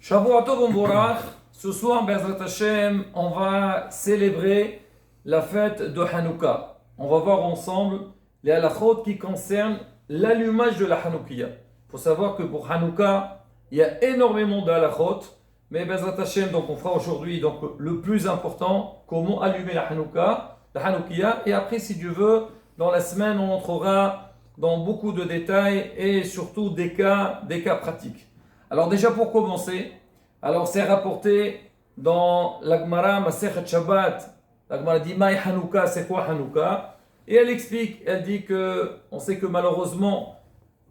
Shavua Tov Umborach. Ce soir, Bezrat Hashem, on va célébrer la fête de Hanouka. On va voir ensemble les halachot qui concernent l'allumage de la Hanoukia. Il faut savoir que pour Hanouka, il y a énormément de halachot, mais Bezrat Hashem, donc on fera aujourd'hui donc, le plus important, comment allumer la Hanouka, la Hanoukia, et après, si Dieu veut, dans la semaine, on entrera dans beaucoup de détails et surtout des cas pratiques. Alors déjà pour commencer, alors c'est rapporté dans la Gemara Masechet Shabbat. La Gemara dit Maï Hanouka, c'est quoi Hanouka? Et elle explique, elle dit que on sait que malheureusement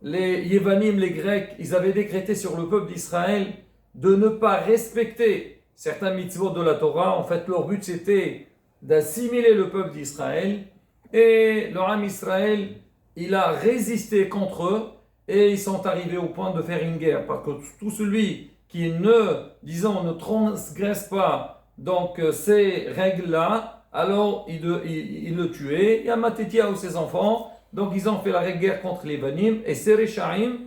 les Yévanim, les Grecs, ils avaient décrété sur le peuple d'Israël de ne pas respecter certains mitzvot de la Torah. En fait, leur but c'était d'assimiler le peuple d'Israël, et le Ham Israël, il a résisté contre eux. Et ils sont arrivés au point de faire une guerre, parce que tout celui qui ne transgresse pas donc ces règles-là, alors il le tuait. Il y a Matithia ou ses enfants, donc ils ont fait la guerre contre les Vanim, et ces Réchaïm,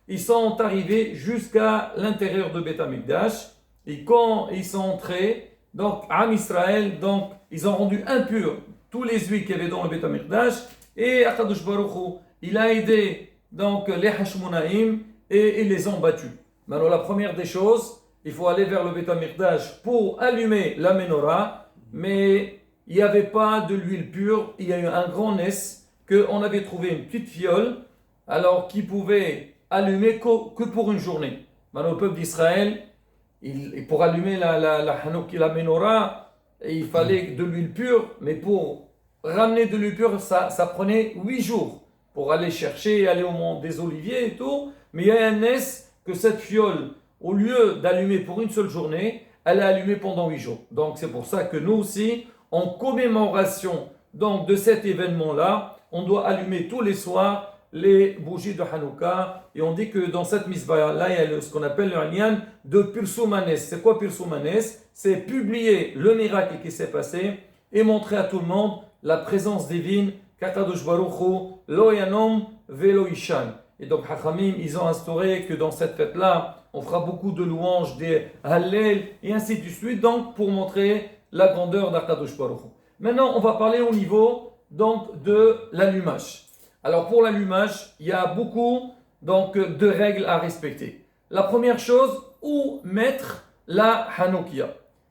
ils sont arrivés jusqu'à l'intérieur de Beth Amikdash, et quand ils sont entrés, donc Am Israël, donc ils ont rendu impurs tous les juifs qui avaient dans le Beth Amikdash, et Akadosh Baruch Hu, il a aidé donc les Hashmonaïm et ils les ont battus. Maintenant, la première des choses, il faut aller vers le Beth Amikdash pour allumer la menorah, mais il n'y avait pas de l'huile pure. Il y a eu un grand nes qu'on avait trouvé une petite fiole, alors qui pouvait allumer que pour une journée. Maintenant, le peuple d'Israël, pour allumer la menorah, il fallait de l'huile pure, mais pour ramener de l'huile pure, ça prenait 8 jours. Pour aller chercher, aller au mont des Oliviers et tout. Mais il y a un nes que cette fiole, au lieu d'allumer pour une seule journée, elle est allumée pendant 8 jours. Donc c'est pour ça que nous aussi, en commémoration donc, de cet événement-là, on doit allumer tous les soirs les bougies de Hanouka. Et on dit que dans cette misbah-là, il y a ce qu'on appelle le Hanyan de Pirsoumanes. C'est quoi Pirsoumanes? C'est publier le miracle qui s'est passé et montrer à tout le monde la présence divine Kakadosh Baruch Hu, Lo Yanom Velo Ishan. Et donc, Hachamim, ils ont instauré que dans cette fête-là, on fera beaucoup de louanges, des Hallel, et ainsi de suite, donc pour montrer la grandeur d'Akadosh Baruch Hu. Maintenant, on va parler au niveau donc, de l'allumage. Alors, pour l'allumage, il y a beaucoup donc, de règles à respecter. La première chose, où mettre la Hanoukia.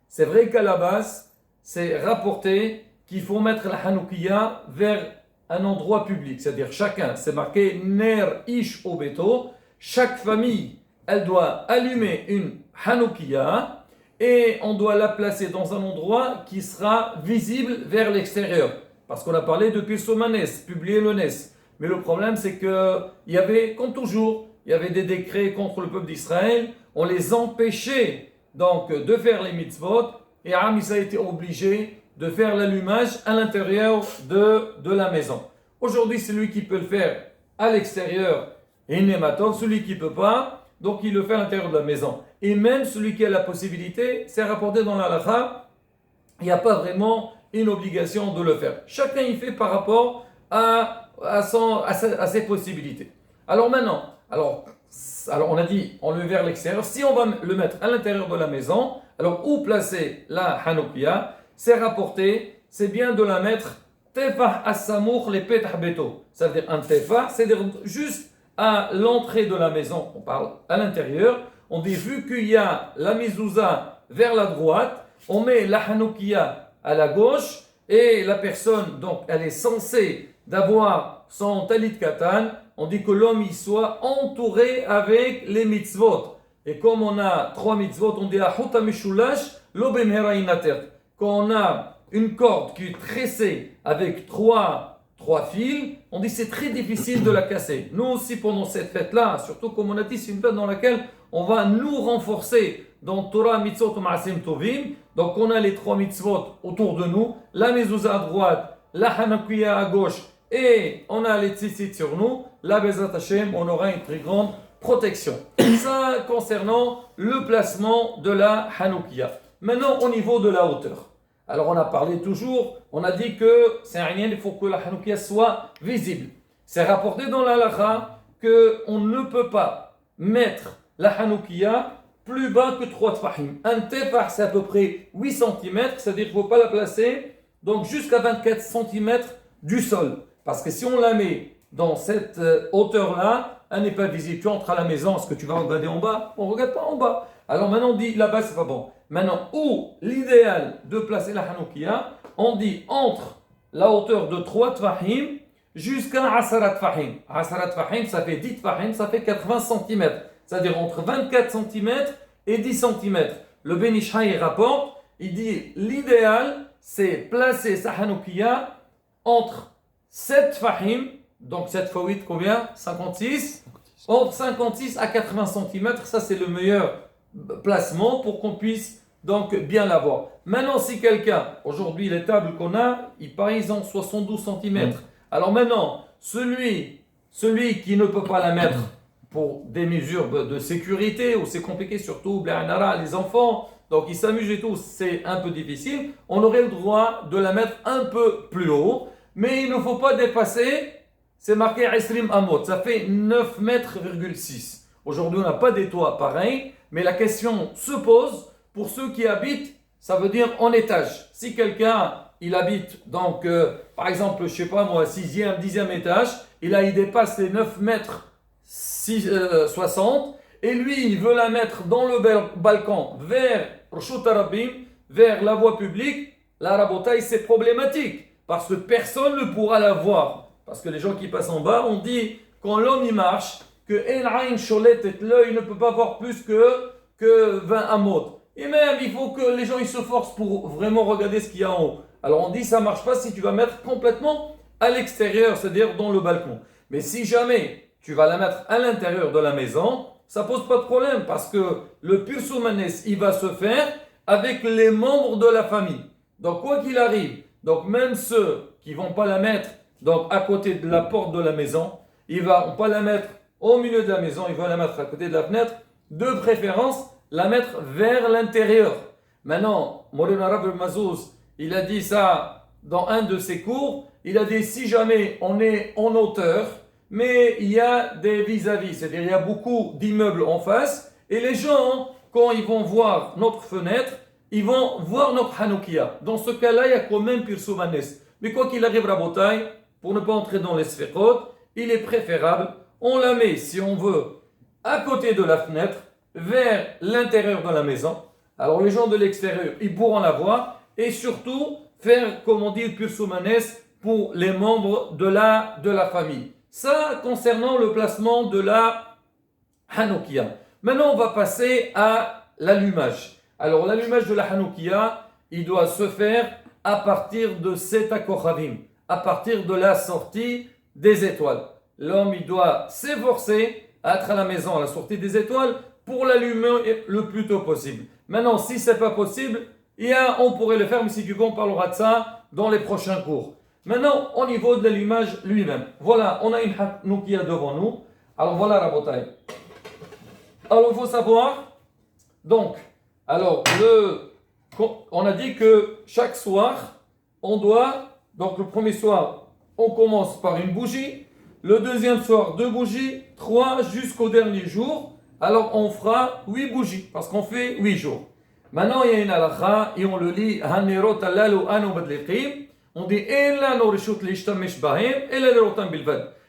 C'est vrai qu'à la base, c'est rapporté qu'il faut mettre la Hanoukia vers un endroit public, c'est-à-dire chacun, c'est marqué Ner Ish Obeto, chaque famille, elle doit allumer une Hanoukia et on doit la placer dans un endroit qui sera visible vers l'extérieur. Parce qu'on a parlé de Pirsomanes, publier le Nes. Mais le problème, c'est qu'il y avait, comme toujours, il y avait des décrets contre le peuple d'Israël, on les empêchait donc de faire les mitzvot et Am Israël a été obligé de faire l'allumage à l'intérieur de la maison. Aujourd'hui, celui qui peut le faire à l'extérieur est Nematov, celui qui ne peut pas, donc il le fait à l'intérieur de la maison. Et même celui qui a la possibilité, c'est rapporté dans la halakha, il n'y a pas vraiment une obligation de le faire. Chacun y fait par rapport à ses possibilités. Alors maintenant, alors on a dit, on le met vers l'extérieur. Si on va le mettre à l'intérieur de la maison, alors où placer la Hanoukia? C'est rapporté, c'est bien de la mettre Tefah as-samour les petah beto. Ça veut dire un Tefah, c'est-à-dire juste à l'entrée de la maison. On parle à l'intérieur. On dit, vu qu'il y a la mezouza vers la droite, on met la Hanoukia à la gauche et la personne, donc, elle est censée d'avoir son talit katan. On dit que l'homme y soit entouré avec les mitzvot. Et comme on a 3 mitzvot, on dit la Huta Mishulash lo bemhera inater. Quand on a une corde qui est tressée avec trois fils, on dit c'est très difficile de la casser. Nous aussi pendant cette fête-là, surtout comme on a dit, c'est une fête dans laquelle on va nous renforcer dans Torah, Mitzvot, Ma'asim Tovim. Donc on a les 3 mitzvot autour de nous, la mezouza à droite, la Hanoukia à gauche, et on a les tzitzit sur nous. La Bezat Hashem, on aura une très grande protection. Ça concernant le placement de la Hanoukia. Maintenant, au niveau de la hauteur. Alors, on a parlé toujours, on a dit que c'est rien, il faut que la Hanoukia soit visible. C'est rapporté dans la halakha qu'on ne peut pas mettre la Hanoukia plus bas que 3 tfahim. Un tefah, c'est à peu près 8 cm, c'est-à-dire qu'il ne faut pas la placer donc jusqu'à 24 cm du sol. Parce que si on la met dans cette hauteur-là, elle n'est pas visible. Tu entres à la maison, est-ce que tu vas regarder en bas? On ne regarde pas en bas. Alors maintenant, on dit là-bas, c'est pas bon. Maintenant, où l'idéal de placer la Hanoukia, on dit entre la hauteur de 3 tfahim jusqu'à Asara tfahim. Asara tfahim, ça fait 10 tfahim, ça fait 80 cm. C'est-à-dire entre 24 cm et 10 cm. Le Ben Ish Hai rapporte, il dit l'idéal, c'est placer sa Hanoukia entre 7 tfahim, donc 7 fois 8, combien? 56. Entre 56 à 80 cm, ça c'est le meilleur placement pour qu'on puisse donc bien l'avoir. Maintenant, si quelqu'un, aujourd'hui les tables qu'on a, ils ont 72 cm. Alors maintenant, celui qui ne peut pas la mettre pour des mesures de sécurité, ou c'est compliqué surtout, les enfants, donc ils s'amusent et tout, c'est un peu difficile, on aurait le droit de la mettre un peu plus haut, mais il ne faut pas dépasser, c'est marqué Isrim Amot, ça fait 9,6 mètres. Aujourd'hui, on n'a pas des toits pareils, mais la question se pose pour ceux qui habitent, ça veut dire en étage. Si quelqu'un, il habite, donc, par exemple, je sais pas moi, 6e, 10e étage, il dépasse les 9 mètres 60, et lui, il veut la mettre dans le balcon vers Rshut Arabim, vers la voie publique, la rabotaille, c'est problématique, parce que personne ne pourra la voir. Parce que les gens qui passent en bas, on dit, quand l'homme y marche, que l'œil ne peut pas voir plus que 20 amot. Et même, il faut que les gens ils se forcent pour vraiment regarder ce qu'il y a en haut. Alors on dit, ça ne marche pas si tu vas mettre complètement à l'extérieur, c'est-à-dire dans le balcon. Mais si jamais tu vas la mettre à l'intérieur de la maison, ça ne pose pas de problème, parce que le pirsoumanes, il va se faire avec les membres de la famille. Donc quoi qu'il arrive, donc même ceux qui ne vont pas la mettre donc à côté de la porte de la maison, ils ne vont pas la mettre au milieu de la maison, ils vont la mettre à côté de la fenêtre, de préférence la mettre vers l'intérieur. Maintenant, Moulana Rav Mazouz, il a dit ça dans un de ses cours, il a dit si jamais on est en hauteur, mais il y a des vis-à-vis, c'est-à-dire il y a beaucoup d'immeubles en face, et les gens, quand ils vont voir notre fenêtre, ils vont voir notre Hanoukia. Dans ce cas-là, il y a quand même Pirsoumanes. Mais quoi qu'il arrive, Rabotai, pour ne pas entrer dans les sphérot, il est préférable, on la met, si on veut, à côté de la fenêtre, vers l'intérieur de la maison. Alors les gens de l'extérieur, ils pourront la voir, et surtout, faire, comme on dit, Pirsoumanes pour les membres de la famille. Ça, concernant le placement de la Hanoukia. Maintenant, on va passer à l'allumage. Alors, l'allumage de la Hanoukia, il doit se faire à partir de cet Kochavim, à partir de la sortie des étoiles. L'homme, il doit s'efforcer à être à la maison à la sortie des étoiles pour l'allumer le plus tôt possible. Maintenant, si ce n'est pas possible, on pourrait le faire, mais si tu veux, on parlera de ça dans les prochains cours. Maintenant, au niveau de l'allumage lui-même. Voilà, on a une Hanoukia devant nous. Alors voilà, Rabotai. Alors, il faut savoir, donc, on a dit que chaque soir, donc le premier soir, on commence par une bougie. Le deuxième soir, 2 bougies. 3 jusqu'au dernier jour. Alors, on fera 8 bougies, parce qu'on fait 8 jours. Maintenant, il y a une halakha, et on le lit, Hanerot alalu anu badliqim. On dit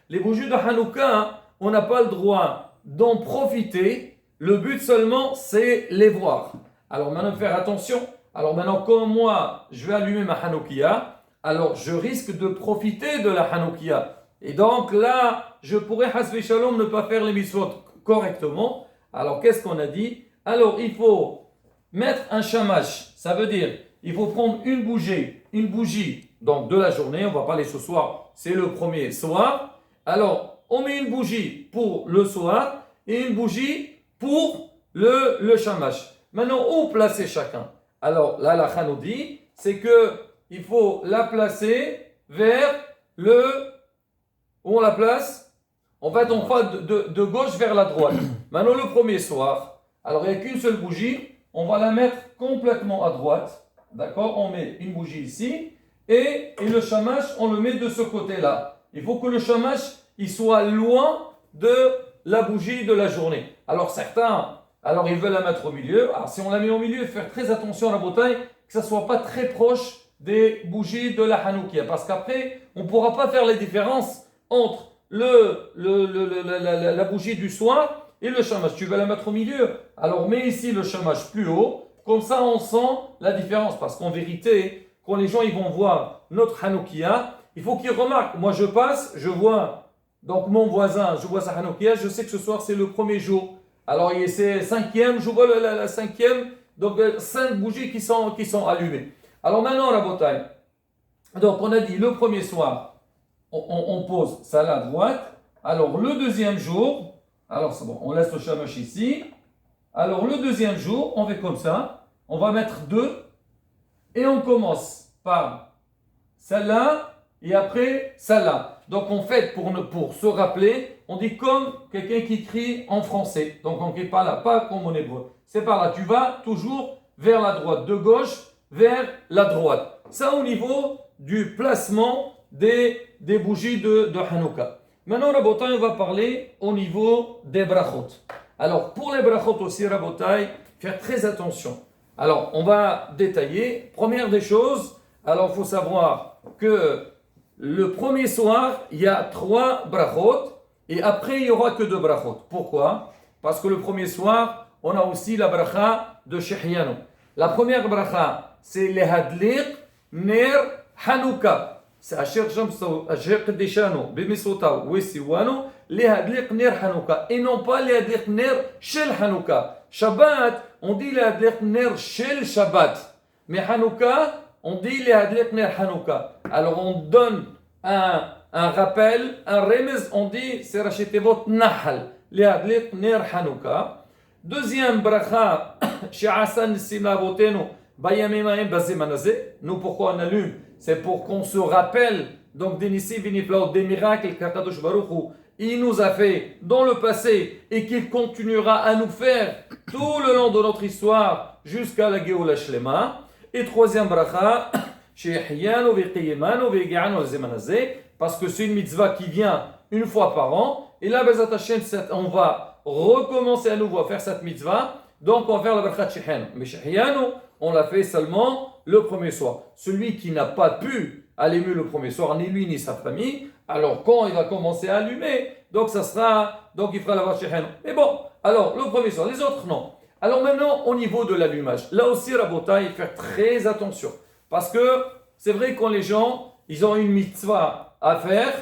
les bougies de Hanouka, on n'a pas le droit d'en profiter. Le but seulement, c'est les voir. Alors maintenant, faire attention. Alors maintenant, comme moi, je vais allumer ma Hanoukia, alors je risque de profiter de la Hanoukia. Et donc là, je pourrais, hasbi shalom, ne pas faire les mitzvot correctement. Alors qu'est-ce qu'on a dit? Alors il faut mettre un shamash. Ça veut dire, il faut prendre une bougie donc de la journée, on va parler ce soir, c'est le premier soir. Alors, on met une bougie pour le soir et une bougie pour le shamash. Maintenant, où placer chacun? Alors, là, la nous dit, c'est que il faut la placer vers où on la place? En fait, on va de gauche vers la droite. Maintenant, le premier soir, alors il n'y a qu'une seule bougie, on va la mettre complètement à droite. D'accord? On met une bougie ici. Et le shamash, on le met de ce côté-là. Il faut que le shamash, il soit loin de la bougie de la journée. Alors certains, Alors ils veulent la mettre au milieu. Alors si on la met au milieu, il faut faire très attention à la bouteille, que ça ne soit pas très proche des bougies de la Hanoukia. Parce qu'après, on ne pourra pas faire les différences entre la bougie du soir et le shamash. Tu vas la mettre au milieu. Alors mets ici le shamash plus haut. Comme ça, on sent la différence. Parce qu'en vérité, quand les gens ils vont voir notre Hanoukia, il faut qu'ils remarquent. Moi, je passe, je vois donc mon voisin, je vois sa Hanoukia, je sais que ce soir, c'est le premier jour. Alors, c'est cinquième, je vois la cinquième. Donc, 5 bougies qui sont allumées. Alors maintenant, la bouteille. Donc, on a dit le premier soir, on pose ça là à droite. Alors, le deuxième jour, alors c'est bon, on laisse le shamash ici. Alors, le deuxième jour, on fait comme ça. On va mettre 2 et on commence par celle-là et après celle-là. Donc, en fait, pour se rappeler, on dit comme quelqu'un qui crie en français. Donc, on ne crie pas là, pas comme en hébreu. C'est par là. Tu vas toujours vers la droite, de gauche vers la droite. Ça, au niveau du placement des bougies de Hanouka. Maintenant, Rabotai, on va parler au niveau des brachot. Alors, pour les brachot aussi, Rabotai, faire très attention. Alors, on va détailler. Première des choses, alors il faut savoir que le premier soir, il y a 3 brachot et après, il n'y aura que 2 brachot. Pourquoi? Parce que le premier soir, on a aussi la bracha de Shehyanu. La première bracha, c'est le hadliq ner Hanouka. C'est Asher Qadishanu, Bimisota, Wesiwanu, le hadliq ner Hanouka. Et non pas le hadliq ner shel Hanouka. Shabbat, on dit le hadliq ner shel Shabbat. Mais Hanouka, on dit le hadliq ner Hanouka. Alors on donne un rappel, un remez, on dit c'est Rachetevot Nahal, le hadliq ner Hanouka. Deuxième bracha, chez Hassan Simavotenu, Bayamimaim Bazimanazé. Nous, pourquoi on allume? C'est pour qu'on se rappelle donc des Nissi Viniflaot, des miracles qu'Akadosh Baruch Hu, il nous a fait dans le passé et qu'il continuera à nous faire tout le long de notre histoire jusqu'à la Géoula Shlema. Et troisième bracha, chez Hiyanu Veqiyemanu Vegianu Zemanazé, parce que c'est une mitzvah qui vient une fois par an. Et là, Bezat Hashem, on va recommencer à nouveau à faire cette mitzvah. Donc, on va faire la bracha de Shehiyanu. Mais Shehiyanu, on l'a fait seulement le premier soir. Celui qui n'a pas pu allumer le premier soir, ni lui ni sa famille, alors quand il va commencer à allumer, donc ça sera, donc il fera la bracha de Shehiyanu. Mais bon, alors le premier soir, les autres non. Alors maintenant, au niveau de l'allumage, là aussi, Rabotai, il faut faire très attention. Parce que c'est vrai quand les gens, ils ont une mitzvah à faire,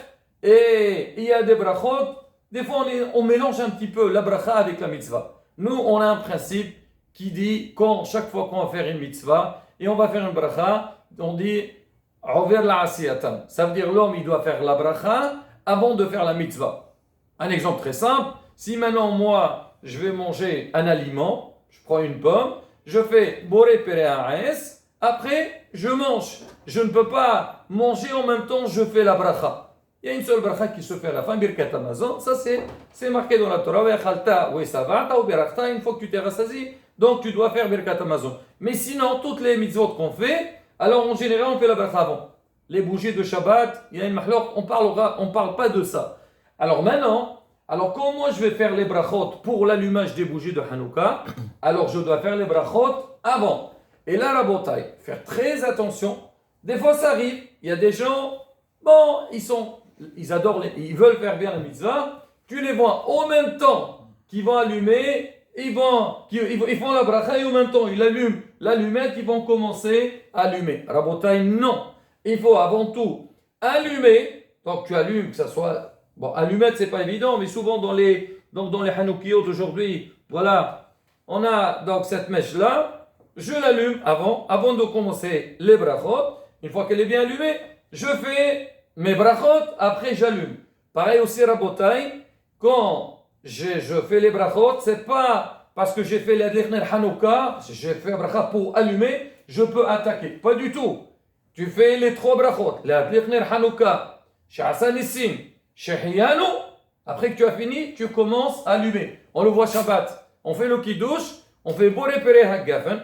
et il y a des brachot, des fois on mélange un petit peu la bracha avec la mitzvah. Nous, on a un principe qui dit, chaque fois qu'on va faire une mitzvah, et on va faire une bracha, on dit, Over la asiyatan. Ça veut dire l'homme, il doit faire la bracha avant de faire la mitzvah. Un exemple très simple, si maintenant moi, je vais manger un aliment, je prends une pomme, je fais boré pere ha'es, après je mange. Je ne peux pas manger en même temps, je fais la bracha. Il y a une seule bracha qui se fait à la fin, birkat hamazon. Ça c'est marqué dans la Torah. Une fois que tu t'es rassasié, donc tu dois faire birkat hamazon. Mais sinon, toutes les mitzvot qu'on fait, alors en général on fait la bracha avant. Les bougies de Shabbat, il y a une mahlok, on parle pas de ça. Alors maintenant, comment je vais faire les brachot pour l'allumage des bougies de Hanouka? Alors je dois faire les brachot avant. Et là, la bataille, faire très attention. Des fois ça arrive, il y a des gens, bon, ils adorent, ils veulent faire bien la mitzvah. Tu les vois en même temps qu'ils vont allumer, ils font la bracha et en même temps ils allument l'allumette, ils vont commencer à allumer. Rabotai, non. Il faut avant tout allumer. Donc tu allumes, que ça soit, bon, allumette c'est pas évident, mais souvent dans les Hanoukiyot d'aujourd'hui, voilà, on a donc cette mèche là. Je l'allume avant de commencer les brachot. Une fois qu'elle est bien allumée, je fais mes brachot, après j'allume. Pareil aussi, Rabotai, quand je fais les brachot, c'est pas parce que j'ai fait l'adliq ner Hanouka, j'ai fait un brachat pour allumer, je peux attaquer. Pas du tout. Tu fais les 3 brachot, l'adliq ner Hanouka, chez Hassan Nissim, chez Hiyanu, après que tu as fini, tu commences à allumer. On le voit Shabbat. On fait le kiddush, on fait boré pere hagafen,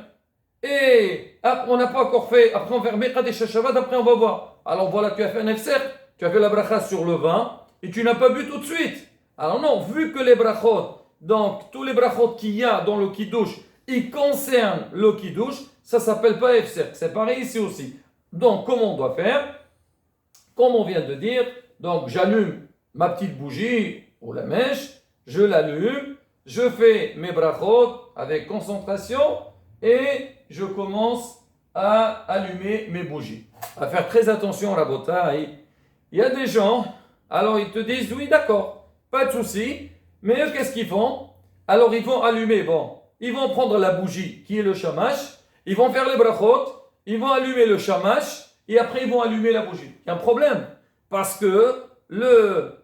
et après, on n'a pas encore fait, après on fait Mekadesh Shabbat, après on va voir. Alors voilà, tu as fait un efser, tu as fait la bracha sur le vin, et tu n'as pas bu tout de suite. Alors non, vu que les brachot, donc tous les brachot qu'il y a dans le kiddush, ils concernent le kiddush, ça ne s'appelle pas ifser. C'est pareil ici aussi. Donc, comment on doit faire? Comme on vient de dire, donc j'allume ma petite bougie ou la mèche, je l'allume, je fais mes brachot avec concentration et je commence à allumer mes bougies. À faire très attention, Rabotai. Il y a des gens, alors ils te disent, oui d'accord, pas de souci, mais eux qu'est-ce qu'ils font? Alors ils vont allumer, ils vont prendre la bougie qui est le shamash, ils vont faire les brachot, ils vont allumer le shamash et après ils vont allumer la bougie. Il y a un problème, parce que le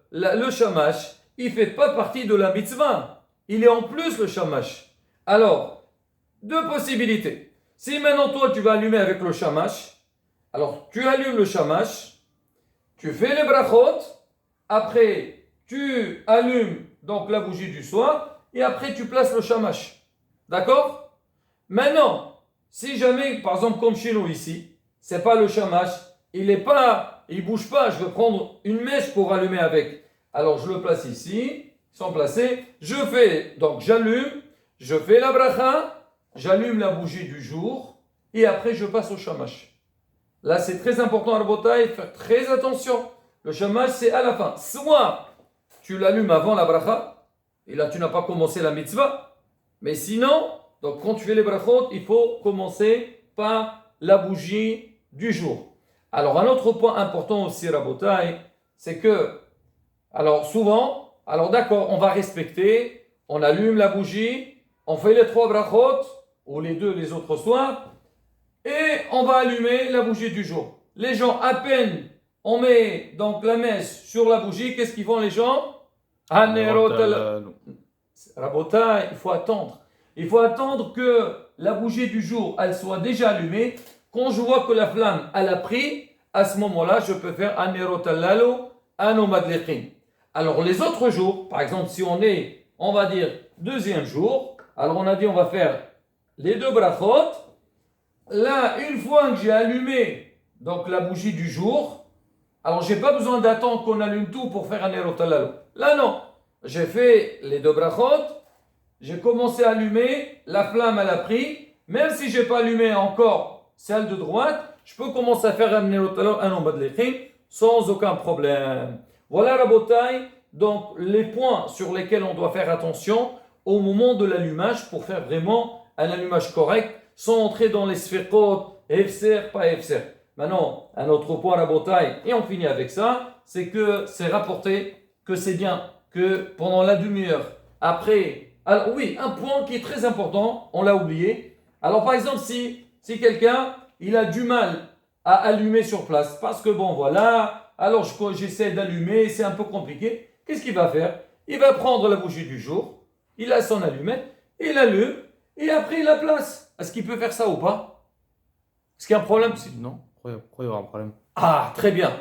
shamash, il ne fait pas partie de la mitzvah, il est en plus le shamash. Alors, deux possibilités. Si maintenant toi tu vas allumer avec le shamash, alors tu allumes le shamash, tu fais les brachot, après tu allumes donc la bougie du soir et après tu places le shamash. D'accord? Maintenant, si jamais, par exemple comme chez nous ici, c'est pas le shamash, il bouge pas, je veux prendre une mèche pour allumer avec. Alors je le place ici, ils sont placés, j'allume, je fais la bracha, j'allume la bougie du jour et après je passe au shamash. Là c'est très important à Rabotai, faire très attention. Le shamash c'est à la fin. Soit tu l'allumes avant la bracha, et là tu n'as pas commencé la mitzvah. Mais sinon, donc quand tu fais les brachot, il faut commencer par la bougie du jour. Alors un autre point important aussi Rabotai, c'est que, alors souvent, alors d'accord, on va respecter, on allume la bougie, on fait les 3 brachot, ou les autres soirs, et on va allumer la bougie du jour. Les gens, à peine on met donc la mèche sur la bougie, qu'est-ce qu'ils font les gens? Rabotai, il faut attendre. Il faut attendre que la bougie du jour, elle soit déjà allumée. Quand je vois que la flamme, elle a pris, à ce moment-là, je peux faire Anerotallalo, Anomadlechin. Alors les autres jours, par exemple, si on est, on va dire, deuxième jour, alors on a dit on va faire les 2 brachot. Là, une fois que j'ai allumé donc la bougie du jour, alors j'ai pas besoin d'attendre qu'on allume tout pour faire un Anerotallalo. Là non, j'ai fait les 2 brachot, j'ai commencé à allumer, la flamme elle a pris, même si j'ai pas allumé encore celle de droite, je peux commencer à faire un Anerotallalo, un Anomadlechin sans aucun problème. Voilà Rabotai, donc les points sur lesquels on doit faire attention au moment de l'allumage pour faire vraiment un allumage correct sans entrer dans les sphérot, efser, pas efser. Maintenant, un autre point Rabotai, et on finit avec ça, c'est que c'est rapporté que c'est bien que pendant la demi-heure, après, alors oui, un point qui est très important, on l'a oublié. Alors par exemple, si quelqu'un, il a du mal à allumer sur place, parce que voilà, alors j'essaie d'allumer, c'est un peu compliqué. Qu'est-ce qu'il va faire? Il va prendre la bougie du jour, il a son allumette, il allume, et après il la place. Est-ce qu'il peut faire ça ou pas? Est-ce qu'il y a un problème? Non, pourquoi il y aura un problème? Ah, très bien,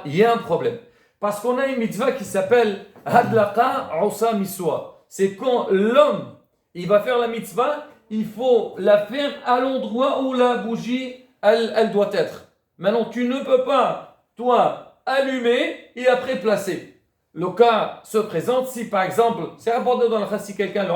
il y a un problème. Parce qu'on a une mitzvah qui s'appelle Hadlaqa Osa Miswa. C'est quand l'homme, il va faire la mitzvah, il faut la faire à l'endroit où la bougie, elle doit être. Maintenant, tu ne peux pas, toi, allumer et après placer. Le cas se présente si, par exemple, c'est abordé dans la chassi, si quelqu'un,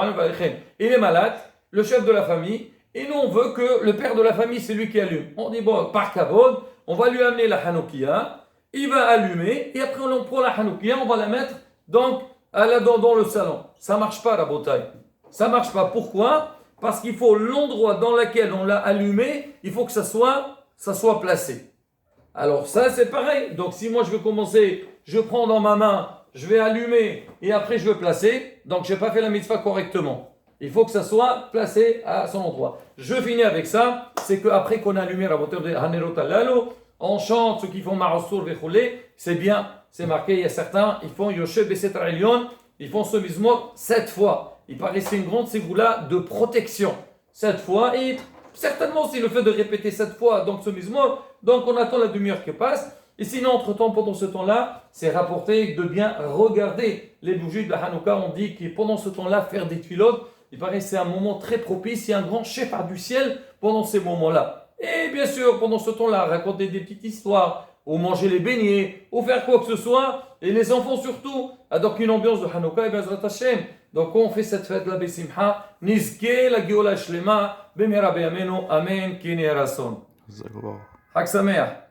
il est malade, le chef de la famille, et nous, on veut que le père de la famille, c'est lui qui allume. On dit, par kavod, on va lui amener la hanoukia, il va allumer, et après, on prend la hanoukia, on va la mettre donc, dans le salon. Ça ne marche pas, la bouteille. Ça ne marche pas. Pourquoi? Parce qu'il faut l'endroit dans lequel on l'a allumé, il faut que ça soit placé. Alors ça, c'est pareil. Donc, si moi, je veux commencer, je prends dans ma main, je vais allumer, et après, je vais placer, donc je n'ai pas fait la mitzvah correctement. Il faut que ça soit placé à son endroit. Je finis avec ça, c'est qu'après qu'on a allumé la hauteur de Hanerotallalo, on chante ceux qui font Marosur Vechoulé, c'est bien, c'est marqué, il y a certains, ils font Yoshe Besetra Elyon, ils font ce mizmor 7 fois. Il paraît que c'est une grande ségoula de protection. 7 fois, et certainement c'est le fait de répéter 7 fois, donc ce mizmor, donc on attend la demi-heure qui passe. Et sinon, entre-temps, pendant ce temps-là, c'est rapporté de bien regarder les bougies de la Hanouka. On dit que pendant ce temps-là, faire des tuilotes, il paraît que c'est un moment très propice, il y a un grand chef du ciel pendant ces moments-là. Et bien sûr, pendant ce temps-là, raconter des petites histoires, ou manger les beignets, ou faire quoi que ce soit, et les enfants surtout, donc une ambiance de Hanouka et Bezrat Hashem, Donc on fait cette fête-là, Besimcha, Nizke la Géola Shlema, Bemira Beyamenu, Amen, Kini Rason. Jazakallah. Chag Sameach.